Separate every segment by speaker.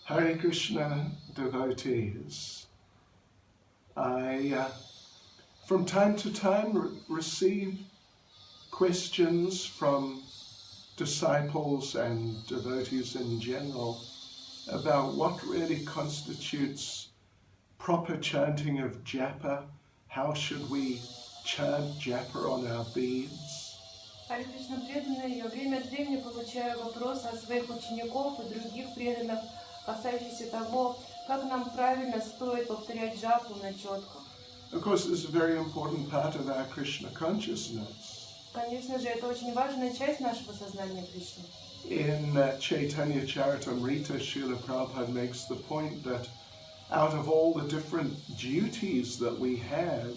Speaker 1: Hare Krishna devotees, I from time to time receive questions from disciples and devotees in general about what really constitutes proper chanting of japa. How should we chant japa on our beads?
Speaker 2: Харе Кришна преданные, я время от времени получаю вопросы от своих учеников и других преданных, касающиеся того, как нам правильно стоит повторять джапу на четках.
Speaker 1: Of course, this is a very important part of our Krishna consciousness.
Speaker 2: Конечно же, это очень важная часть нашего сознания Кришны.
Speaker 1: In Chaitanya Charitamrita, Srila Prabhupada makes the point that out of all the different duties that we have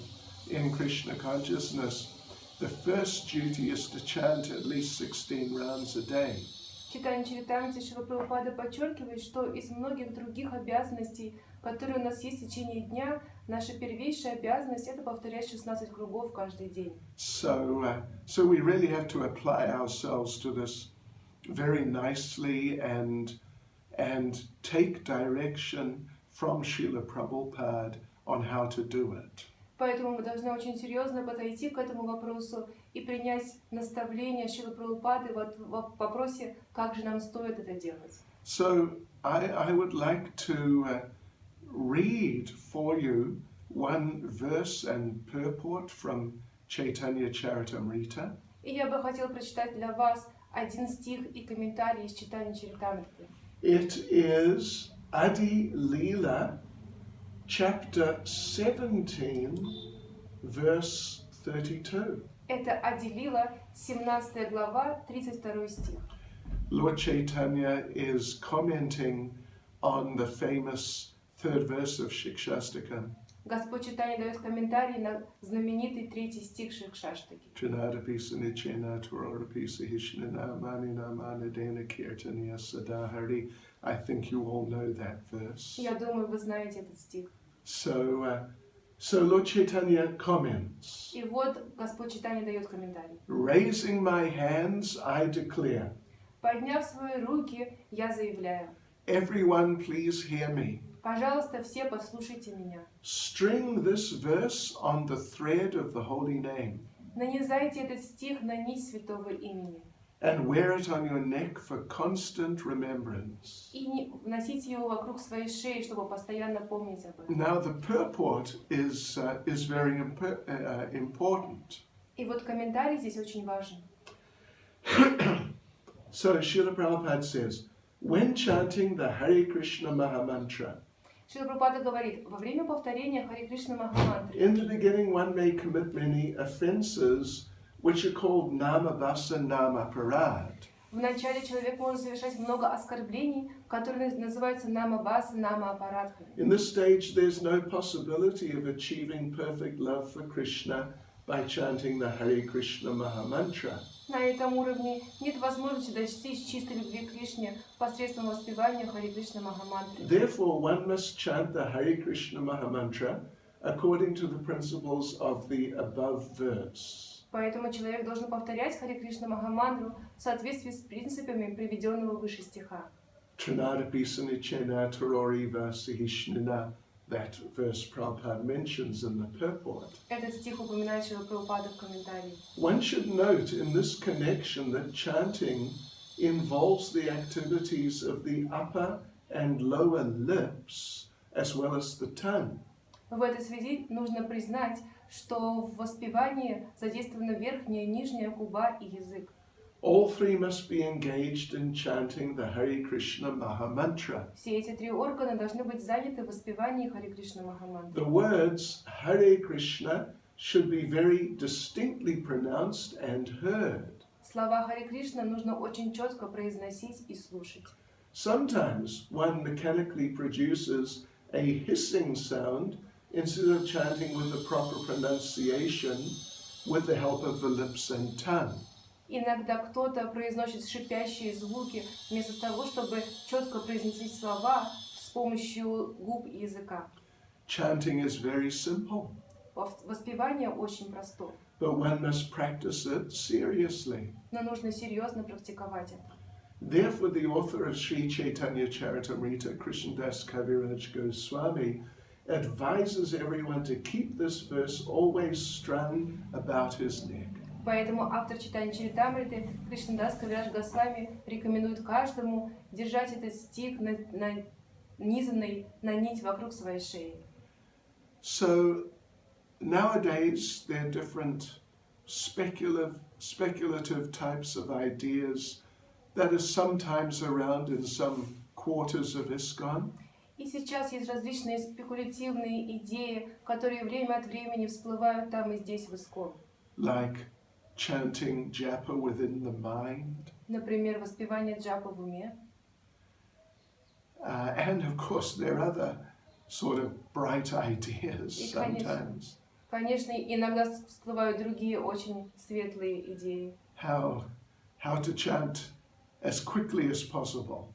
Speaker 1: in Krishna consciousness, the first duty is to chant at least 16 rounds a day.
Speaker 2: В Читании Чаритамрите Шрила Прабхупада подчеркивает, что из многих других обязанностей, которые у нас есть в течение дня, наша первейшая обязанность – это повторять 16 кругов каждый день.
Speaker 1: So we really have to apply ourselves to this very nicely and take direction from Srila Prabhupada on how to do it.
Speaker 2: Поэтому мы должны очень серьезно подойти к этому вопросу и принять наставление Шрилы Прабхупады в вопросе, как же нам стоит это делать.
Speaker 1: So I would like to read for you one verse and purport from Chaitanya Charitamrita.
Speaker 2: И я бы хотела прочитать для вас один стих и комментарий из Читания Чаритамриты.
Speaker 1: It is Adi Leela, chapter 17, verse 32.
Speaker 2: Это Ади Лила, 17 глава, 32 стих.
Speaker 1: Lord Chaitanya is commenting on the famous third verse of Shikshastakam.
Speaker 2: Господь Чайтанья дает комментарий на знаменитый третий стих Шикшаштаки.
Speaker 1: Trinadapisa nichena turorapisa hishnana manina manadena kirtaniya sadahari. I think you all know that verse.
Speaker 2: Я думаю, вы знаете этот стих.
Speaker 1: So Lord Chaitanya comments.
Speaker 2: И вот Господь Чайтанья дает комментарий.
Speaker 1: Raising my hands, I declare.
Speaker 2: Подняв свои руки, я заявляю.
Speaker 1: Everyone, please hear me.
Speaker 2: Пожалуйста, все послушайте меня.
Speaker 1: String this verse on the thread of the holy name.
Speaker 2: Нанизайте этот стих на нить святого имени.
Speaker 1: And wear it on your neck for constant remembrance.
Speaker 2: И носите его вокруг своей шеи, чтобы постоянно помнить об этом.
Speaker 1: Now the purport is very important.
Speaker 2: И вот комментарий здесь очень важен.
Speaker 1: So Srila Prabhupada says, when chanting the Hare Krishna Mahamantra,
Speaker 2: Шрила Прабхупада говорит, во время повторения Харе Кришна Махамантры,
Speaker 1: in the beginning one may commit many offenses which are called namabasa namaparad.
Speaker 2: в начале человек может совершать много оскорблений, которые называются намабаса, намаапарадхами.
Speaker 1: In this stage there's no possibility of achieving perfect love for Krishna by chanting the Hare Krishna Mahamantra.
Speaker 2: На этом уровне нет возможности достичь чистой любви к Кришне посредством воспевания Харе Кришна Махамантры.
Speaker 1: Therefore one must chant the Hare Krishna Mahamantra according to the principles of the above verse.
Speaker 2: Поэтому человек должен повторять Харе Кришна Махамантру в соответствии с принципами приведенного выше стиха.
Speaker 1: Trinadapisa nichena turori vasahishnana. That verse Prabhupada mentions in the purport.
Speaker 2: Этот стих упоминает Шрила Прабхупада в комментарии.
Speaker 1: One should note in this connection that chanting involves the activities of the upper and lower lips as well as the tongue.
Speaker 2: В этой связи нужно признать, что в воспевании задействована верхняя и нижняя губа и язык.
Speaker 1: All three must be engaged in chanting the Hare Krishna Mahamantra.
Speaker 2: Все эти три органа должны быть заняты в воспевании Харе Кришна Махамантры.
Speaker 1: The words Hare Krishna should be very distinctly pronounced and heard.
Speaker 2: Слова Харе Кришна нужно очень четко произносить и слушать.
Speaker 1: Sometimes one mechanically produces a hissing sound instead of chanting with the proper pronunciation with the help of the lips and tongue.
Speaker 2: Иногда кто-то произносит шипящие звуки вместо того, чтобы четко произнести слова с помощью губ и языка.
Speaker 1: Chanting is very simple.
Speaker 2: Воспевание очень просто.
Speaker 1: But one must practice it seriously.
Speaker 2: Но нужно серьезно практиковать это.
Speaker 1: Therefore, the author of Sri Chaitanya Charitamrita, Krishnadas Kaviraj Goswami, advises everyone to keep this verse always strung about his neck.
Speaker 2: Поэтому автор читания Чаритамриты Кришнадас Кавираж Госвами рекомендует каждому держать этот стих нанизанный на нить вокруг своей шеи.
Speaker 1: So nowadays there are different speculative types of ideas that are sometimes around in some quarters of ISKCON.
Speaker 2: И сейчас есть различные спекулятивные идеи, которые время от времени всплывают там и здесь в ИСККОН.
Speaker 1: Like chanting japa within the mind.
Speaker 2: Например, воспевание джапы в уме.
Speaker 1: And of course there are other sort of bright ideas sometimes.
Speaker 2: Конечно, иногда всплывают другие очень светлые идеи.
Speaker 1: How to chant as quickly as possible.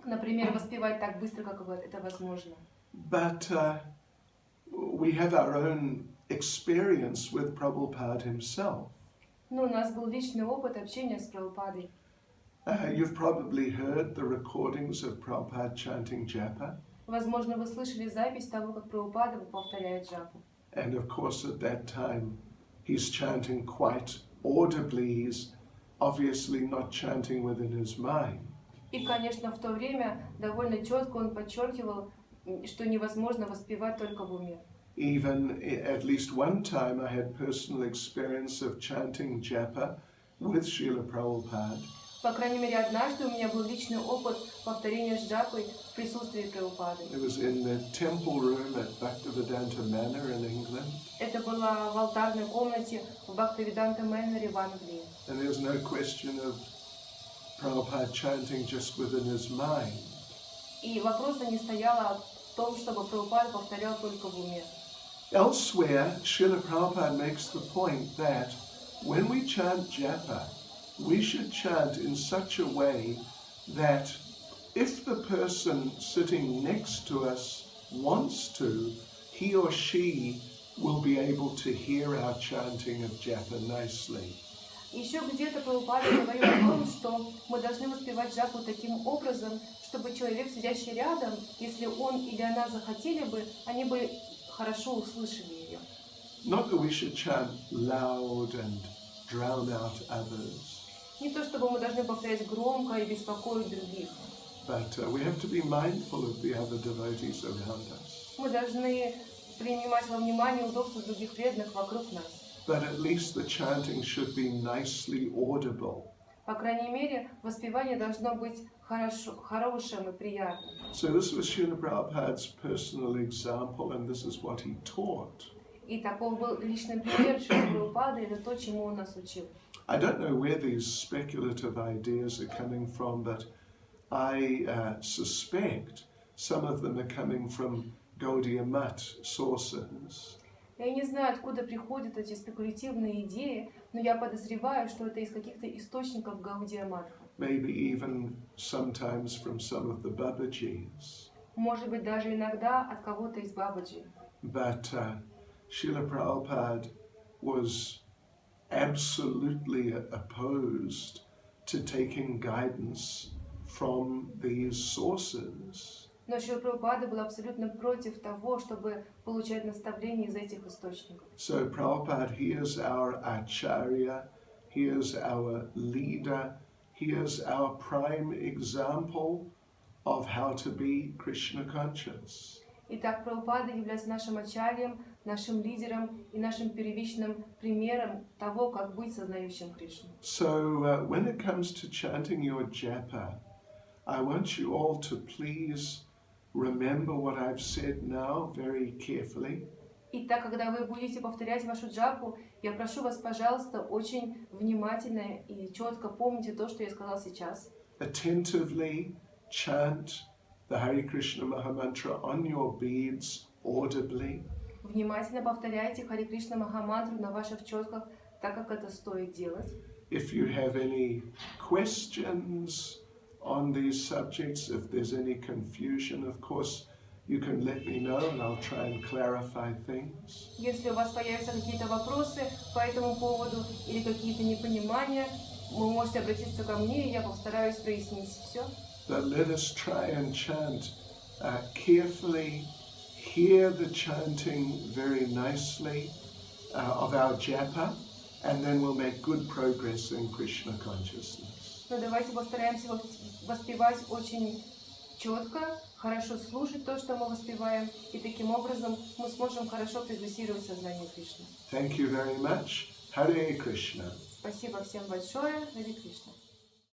Speaker 2: Например, воспевать так быстро, как это возможно.
Speaker 1: But we have our own experience with Prabhupada himself.
Speaker 2: Но у нас был личный опыт общения с Прабхупадой.
Speaker 1: You've probably heard the recordings of Prabhupada chanting japa.
Speaker 2: Возможно, вы слышали запись того, как Прабхупада повторяет джапу.
Speaker 1: And of course at that time he's chanting quite audibly. He's obviously not chanting within his mind.
Speaker 2: И, конечно, в то время довольно четко он подчеркивал, что невозможно воспевать только в уме.
Speaker 1: Even at least one time I had personal experience of chanting japa with Srila Prabhupada.
Speaker 2: По крайней мере, однажды у меня был личный опыт повторения с джапой в присутствии Прабхупады.
Speaker 1: It was in the temple room at Bhaktivedanta Manor in England.
Speaker 2: Это было в алтарной комнате в Бхактивиданта Мэноре в Англии.
Speaker 1: And there was no question of Prabhupada chanting just within his mind.
Speaker 2: И вопроса не стояло о том, чтобы Прабхупада повторял только в уме.
Speaker 1: Elsewhere, Srila Prabhupada makes the point that when we chant japa, we should chant in such a way that if the person sitting next to us wants to, he or she will be able to hear our chanting of japa nicely.
Speaker 2: Еще где-то Прабхупада говорил о том, что мы должны воспевать джапу таким образом, чтобы человек, сидящий рядом, если он или она захотели бы, они бы хорошо услышали ее.
Speaker 1: Not that we should chant loud and drown out others.
Speaker 2: Не то, чтобы мы должны повторять громко и беспокоить других.
Speaker 1: But we have to be mindful of the other devotees around us.
Speaker 2: Мы должны принимать во внимание удобства других преданных вокруг нас.
Speaker 1: But at least the chanting should be nicely audible.
Speaker 2: По крайней мере, воспевание должно быть хорошим и приятным.
Speaker 1: So this was Srila Prabhupada's personal example, and this is what he taught.
Speaker 2: И таков был личный пример Шрилы Прабхупады, это то, чему он нас учил.
Speaker 1: I don't know where these speculative ideas are coming from, but I suspect some of them are coming from Gaudiya Math sources.
Speaker 2: Я не знаю, откуда приходят эти спекулятивные идеи, но я подозреваю, что это из каких-то источников Гаудия Матха.
Speaker 1: Maybe even sometimes from some of the Babajis.
Speaker 2: Может быть, даже иногда от кого-то из Бабаджи.
Speaker 1: But Srila Prabhupada was absolutely opposed to taking guidance from these sources.
Speaker 2: Но Шрила Прабхупада был абсолютно против того, чтобы получать наставления из этих источников.
Speaker 1: So Prabhupada, he is our acharya, he is our leader, he is our prime example of how to be Krishna conscious.
Speaker 2: Итак, Прабхупада является нашим ачарьем, нашим лидером и нашим первичным примером того, как быть сознающим Кришну.
Speaker 1: So when it comes to chanting your japa, I want you all to please remember what I've said now very carefully.
Speaker 2: Итак, когда вы будете повторять вашу джапу, я прошу вас, пожалуйста, очень внимательно и четко помните то, что я сказал сейчас.
Speaker 1: Attentively chant the Hare Krishna Mahamantra on your beads audibly.
Speaker 2: Внимательно повторяйте Харе Кришна Махамантру на ваших четках, так как это стоит делать.
Speaker 1: If you have any questions on these subjects, if there's any confusion, of course, you can let me know and I'll try and clarify things.
Speaker 2: Если у вас появятся какие-то вопросы по этому поводу или какие-то непонимания, вы можете обратиться ко мне, и я постараюсь прояснить все.
Speaker 1: But let us try and chant carefully, hear the chanting very nicely of our japa, and then we'll make good progress in Krishna consciousness.
Speaker 2: Но давайте постараемся воспевать очень четко, хорошо слушать то, что мы воспеваем, и таким образом мы сможем хорошо прогрессировать в сознании Кришны.
Speaker 1: Thank you very much. Hare Krishna.
Speaker 2: Спасибо всем большое. Харе Кришна.